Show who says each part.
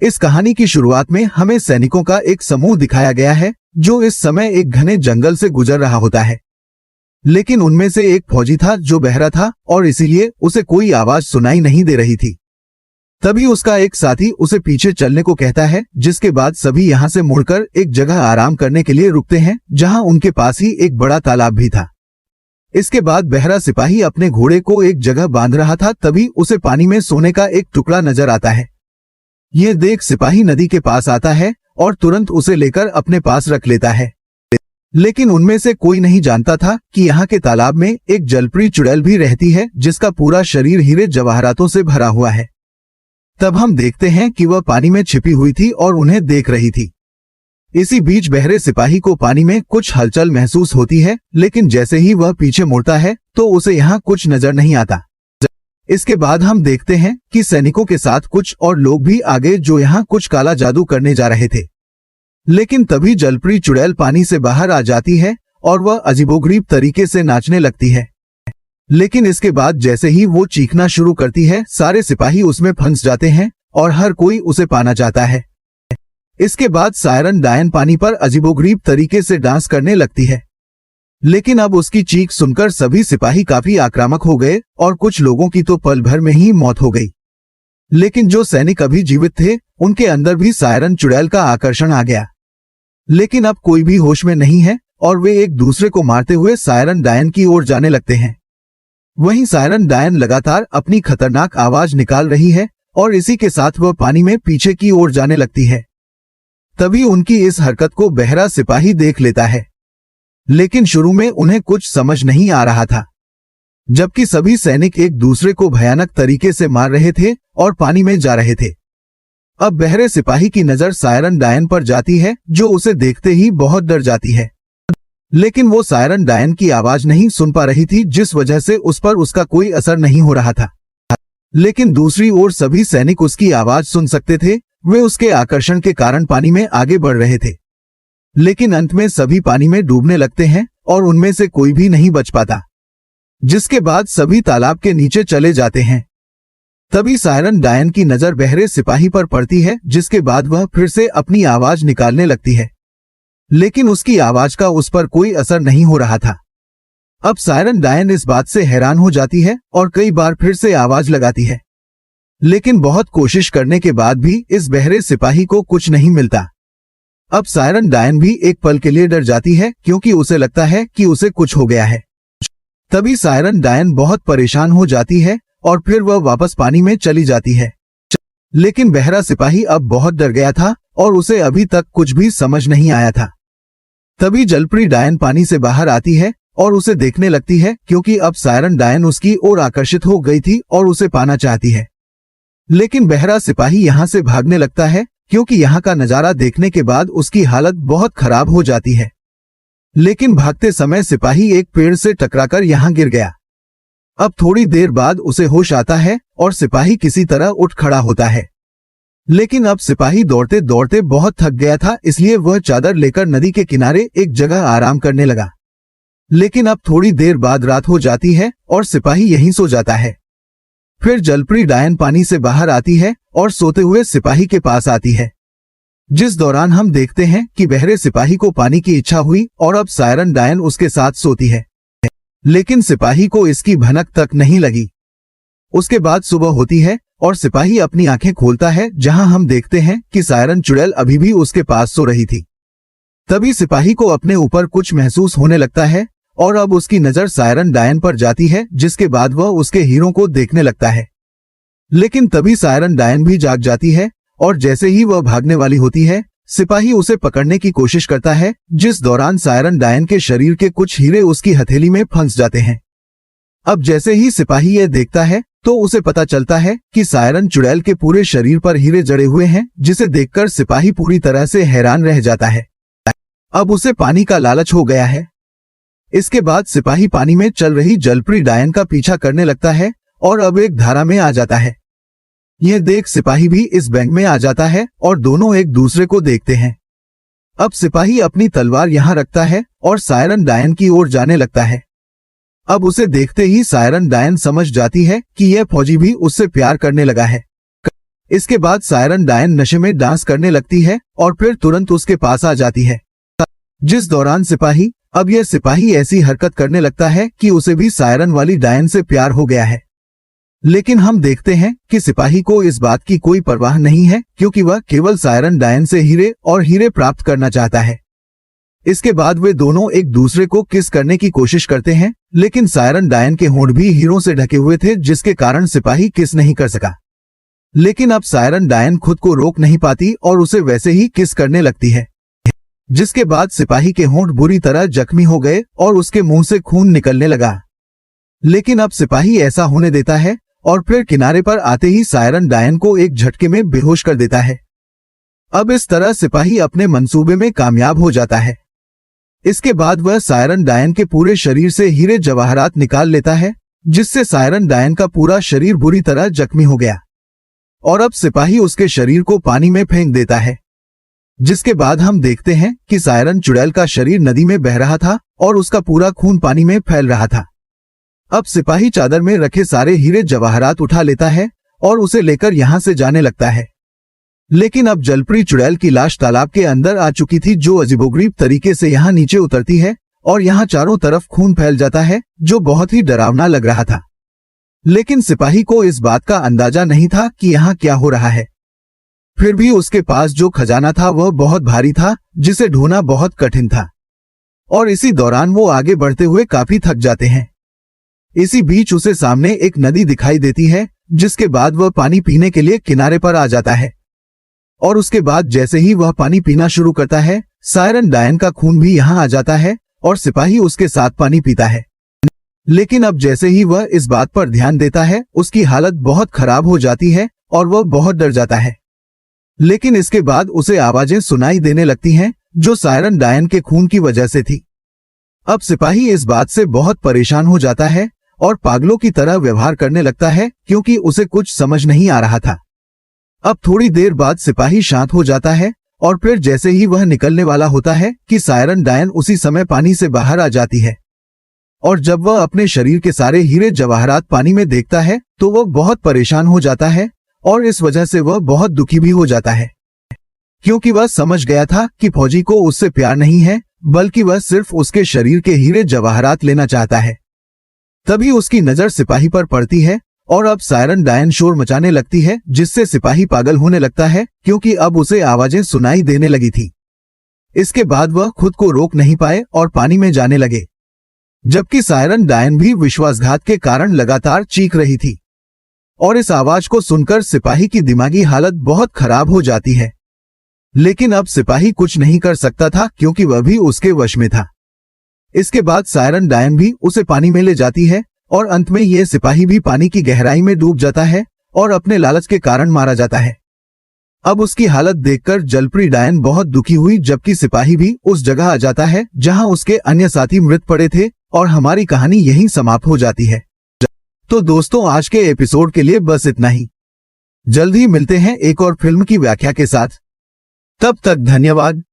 Speaker 1: इस कहानी की शुरुआत में हमें सैनिकों का एक समूह दिखाया गया है जो इस समय एक घने जंगल से गुजर रहा होता है। लेकिन उनमें से एक फौजी था जो बहरा था और इसीलिए उसे कोई आवाज सुनाई नहीं दे रही थी। तभी उसका एक साथी उसे पीछे चलने को कहता है, जिसके बाद सभी यहाँ से मुड़कर एक जगह आराम करने के लिए रुकते हैं जहाँ उनके पास ही एक बड़ा तालाब भी था। इसके बाद बहरा सिपाही अपने घोड़े को एक जगह बांध रहा था, तभी उसे पानी में सोने का एक टुकड़ा नजर आता है। यह देख सिपाही नदी के पास आता है और तुरंत उसे लेकर अपने पास रख लेता है। लेकिन उनमें से कोई नहीं जानता था कि यहाँ के तालाब में एक जलपरी चुड़ैल भी रहती है जिसका पूरा शरीर हीरे जवाहरातों से भरा हुआ है। तब हम देखते हैं कि वह पानी में छिपी हुई थी और उन्हें देख रही थी। इसी बीच बहरे सिपाही को पानी में कुछ हलचल महसूस होती है, लेकिन जैसे ही वह पीछे मुड़ता है तो उसे यहाँ कुछ नजर नहीं आता। इसके बाद हम देखते हैं कि सैनिकों के साथ कुछ और लोग भी आगे जो यहाँ कुछ काला जादू करने जा रहे थे। लेकिन तभी जलपरी चुड़ैल पानी से बाहर आ जाती है और वह अजीबोगरीब तरीके से नाचने लगती है। लेकिन इसके बाद जैसे ही वो चीखना शुरू करती है, सारे सिपाही उसमें फंस जाते हैं और हर कोई उसे पाना चाहता है। इसके बाद सायरन डायन पानी पर अजीबोगरीब तरीके से डांस करने लगती है। लेकिन अब उसकी चीख सुनकर सभी सिपाही काफी आक्रामक हो गए और कुछ लोगों की तो पल भर में ही मौत हो गई। लेकिन जो सैनिक अभी जीवित थे उनके अंदर भी सायरन चुड़ैल का आकर्षण आ गया। लेकिन अब कोई भी होश में नहीं है और वे एक दूसरे को मारते हुए सायरन डायन की ओर जाने लगते हैं। वहीं सायरन डायन लगातार अपनी खतरनाक आवाज निकाल रही है और इसी के साथ वह पानी में पीछे की ओर जाने लगती है। तभी उनकी इस हरकत को बहरा सिपाही देख लेता है। लेकिन शुरू में उन्हें कुछ समझ नहीं आ रहा था, जबकि सभी सैनिक एक दूसरे को भयानक तरीके से मार रहे थे और पानी में जा रहे थे। अब बहरे सिपाही की नजर सायरन डायन पर जाती है जो उसे देखते ही बहुत डर जाती है। लेकिन वो सायरन डायन की आवाज नहीं सुन पा रही थी, जिस वजह से उस पर उसका कोई असर नहीं हो रहा था। लेकिन दूसरी ओर सभी सैनिक उसकी आवाज सुन सकते थे। वे उसके आकर्षण के कारण पानी में आगे बढ़ रहे थे। लेकिन अंत में सभी पानी में डूबने लगते हैं और उनमें से कोई भी नहीं बच पाता, जिसके बाद सभी तालाब के नीचे चले जाते हैं। तभी सायरन डायन की नजर बहरे सिपाही पर पड़ती है, जिसके बाद वह फिर से अपनी आवाज निकालने लगती है। लेकिन उसकी आवाज का उस पर कोई असर नहीं हो रहा था। अब सायरन डायन इस बात से हैरान हो जाती है और कई बार फिर से आवाज लगाती है। लेकिन बहुत कोशिश करने के बाद भी इस बहरे सिपाही को कुछ नहीं मिलता। अब सायरन डायन भी एक पल के लिए डर जाती है, क्योंकि उसे लगता है कि उसे कुछ हो गया है। तभी सायरन डायन बहुत परेशान हो जाती है और फिर वह वापस पानी में चली जाती है। लेकिन बहरा सिपाही अब बहुत डर गया था और उसे अभी तक कुछ भी समझ नहीं आया था। तभी जलपरी डायन पानी से बाहर आती है और उसे देखने लगती है, क्योंकि अब सायरन डायन उसकी ओर आकर्षित हो गई थी और उसे पाना चाहती है। लेकिन बहरा सिपाही यहाँ से भागने लगता है, क्योंकि यहाँ का नजारा देखने के बाद उसकी हालत बहुत खराब हो जाती है। लेकिन भागते समय सिपाही एक पेड़ से टकराकर यहाँ गिर गया। अब थोड़ी देर बाद उसे होश आता है और सिपाही किसी तरह उठ खड़ा होता है। लेकिन अब सिपाही दौड़ते दौड़ते बहुत थक गया था, इसलिए वह चादर लेकर नदी के किनारे एक जगह आराम करने लगा। लेकिन अब थोड़ी देर बाद रात हो जाती है और सिपाही यहीं सो जाता है। फिर जलपरी डायन पानी से बाहर आती है और सोते हुए सिपाही के पास आती है, जिस दौरान हम देखते हैं कि बहरे सिपाही को पानी की इच्छा हुई और अब सायरन डायन उसके साथ सोती है। लेकिन सिपाही को इसकी भनक तक नहीं लगी। उसके बाद सुबह होती है और सिपाही अपनी आंखें खोलता है, जहां हम देखते हैं कि सायरन चुड़ैल अभी भी उसके पास सो रही थी। तभी सिपाही को अपने ऊपर कुछ महसूस होने लगता है और अब उसकी नजर सायरन डायन पर जाती है, जिसके बाद वह उसके हीरों को देखने लगता है। लेकिन तभी सायरन डायन भी जाग जाती है और जैसे ही वह भागने वाली होती है, सिपाही उसे पकड़ने की कोशिश करता है, जिस दौरान सायरन डायन के शरीर के कुछ हीरे उसकी हथेली में फंस जाते हैं। अब जैसे ही सिपाही यह देखता है तो उसे पता चलता है कि सायरन चुड़ैल के पूरे शरीर पर हीरे जड़े हुए हैं, जिसे देखकर सिपाही पूरी तरह से हैरान रह जाता है। अब उसे पानी का लालच हो गया है। इसके बाद सिपाही पानी में चल रही जलपरी डायन का पीछा करने लगता है और अब एक धारा में आ जाता है। यह देख सिपाही भी इस बैंक में आ जाता है और दोनों एक दूसरे को देखते हैं। अब सिपाही अपनी तलवार यहाँ रखता है और सायरन डायन की ओर जाने लगता है। अब उसे देखते ही सायरन डायन समझ जाती है कि यह फौजी भी उससे प्यार करने लगा है। इसके बाद सायरन डायन नशे में डांस करने लगती है और फिर तुरंत उसके पास आ जाती है, जिस दौरान अब यह सिपाही ऐसी हरकत करने लगता है कि उसे भी सायरन वाली डायन से प्यार हो गया है। लेकिन हम देखते हैं कि सिपाही को इस बात की कोई परवाह नहीं है, क्योंकि वह केवल सायरन डायन से हीरे प्राप्त करना चाहता है। इसके बाद वे दोनों एक दूसरे को किस करने की कोशिश करते हैं, लेकिन सायरन डायन के होंठ भी हीरों से ढके हुए थे, जिसके कारण सिपाही किस नहीं कर सका। लेकिन अब सायरन डायन खुद को रोक नहीं पाती और उसे वैसे ही किस करने लगती है, जिसके बाद सिपाही के होंठ बुरी तरह जख्मी हो गए और उसके मुंह से खून निकलने लगा। लेकिन अब सिपाही ऐसा होने देता है और फिर किनारे पर आते ही सायरन डायन को एक झटके में बेहोश कर देता है। अब इस तरह सिपाही अपने मंसूबे में कामयाब हो जाता है। इसके बाद वह सायरन डायन के पूरे शरीर से हीरे जवाहरात निकाल लेता है, जिससे सायरन डायन का पूरा शरीर बुरी तरह जख्मी हो गया और अब सिपाही उसके शरीर को पानी में फेंक देता है। जिसके बाद हम देखते हैं कि सायरन चुड़ैल का शरीर नदी में बह रहा था और उसका पूरा खून पानी में फैल रहा था। अब सिपाही चादर में रखे सारे हीरे जवाहरात उठा लेता है और उसे लेकर यहां से जाने लगता है। लेकिन अब जलपरी चुड़ैल की लाश तालाब के अंदर आ चुकी थी, जो अजीबोगरीब तरीके से यहाँ नीचे उतरती है और यहाँ चारों तरफ खून फैल जाता है, जो बहुत ही डरावना लग रहा था। लेकिन सिपाही को इस बात का अंदाजा नहीं था कि यहाँ क्या हो रहा है। फिर भी उसके पास जो खजाना था वह बहुत भारी था, जिसे ढूंढना बहुत कठिन था और इसी दौरान वो आगे बढ़ते हुए काफी थक जाते हैं। इसी बीच उसे सामने एक नदी दिखाई देती है, जिसके बाद वह पानी पीने के लिए किनारे पर आ जाता है और उसके बाद जैसे ही वह पानी पीना शुरू करता है, सायरन डायन का खून भी यहाँ आ जाता है और सिपाही उसके साथ पानी पीता है। लेकिन अब जैसे ही वह इस बात पर ध्यान देता है, उसकी हालत बहुत खराब हो जाती है और वह बहुत डर जाता है। लेकिन इसके बाद उसे आवाजें सुनाई देने लगती हैं, जो सायरन डायन के खून की वजह से थी। अब सिपाही इस बात से बहुत परेशान हो जाता है और पागलों की तरह व्यवहार करने लगता है, क्योंकि उसे कुछ समझ नहीं आ रहा था। अब थोड़ी देर बाद सिपाही शांत हो जाता है और फिर जैसे ही वह निकलने वाला होता है कि सायरन डायन उसी समय पानी से बाहर आ जाती है और जब वह अपने शरीर के सारे हीरे जवाहरात पानी में देखता है तो वह बहुत परेशान हो जाता है और इस वजह से वह बहुत दुखी भी हो जाता है, क्योंकि वह समझ गया था कि फौजी को उससे प्यार नहीं है, बल्कि वह सिर्फ उसके शरीर के हीरे जवाहरात लेना चाहता है। तभी उसकी नजर सिपाही पर पड़ती है और अब सायरन डायन शोर मचाने लगती है, जिससे सिपाही पागल होने लगता है, क्योंकि अब उसे आवाजें सुनाई देने लगी थी। इसके बाद वह खुद को रोक नहीं पाए और पानी में जाने लगे, जबकि सायरन डायन भी विश्वासघात के कारण लगातार चीख रही थी और इस आवाज को सुनकर सिपाही की दिमागी हालत बहुत खराब हो जाती है। लेकिन अब सिपाही कुछ नहीं कर सकता था, क्योंकि वह भी उसके वश में था। इसके बाद सायरन डायन भी उसे पानी में ले जाती है और अंत में यह सिपाही भी पानी की गहराई में डूब जाता है और अपने लालच के कारण मारा जाता है। अब उसकी हालत देखकर जलपरी डायन बहुत दुखी हुई, जबकि सिपाही भी उस जगह आ जाता है जहां उसके अन्य साथी मृत पड़े थे और हमारी कहानी यहीं समाप्त हो जाती है। तो दोस्तों, आज के एपिसोड के लिए बस इतना ही। जल्द ही मिलते हैं एक और फिल्म की व्याख्या के साथ। तब तक धन्यवाद।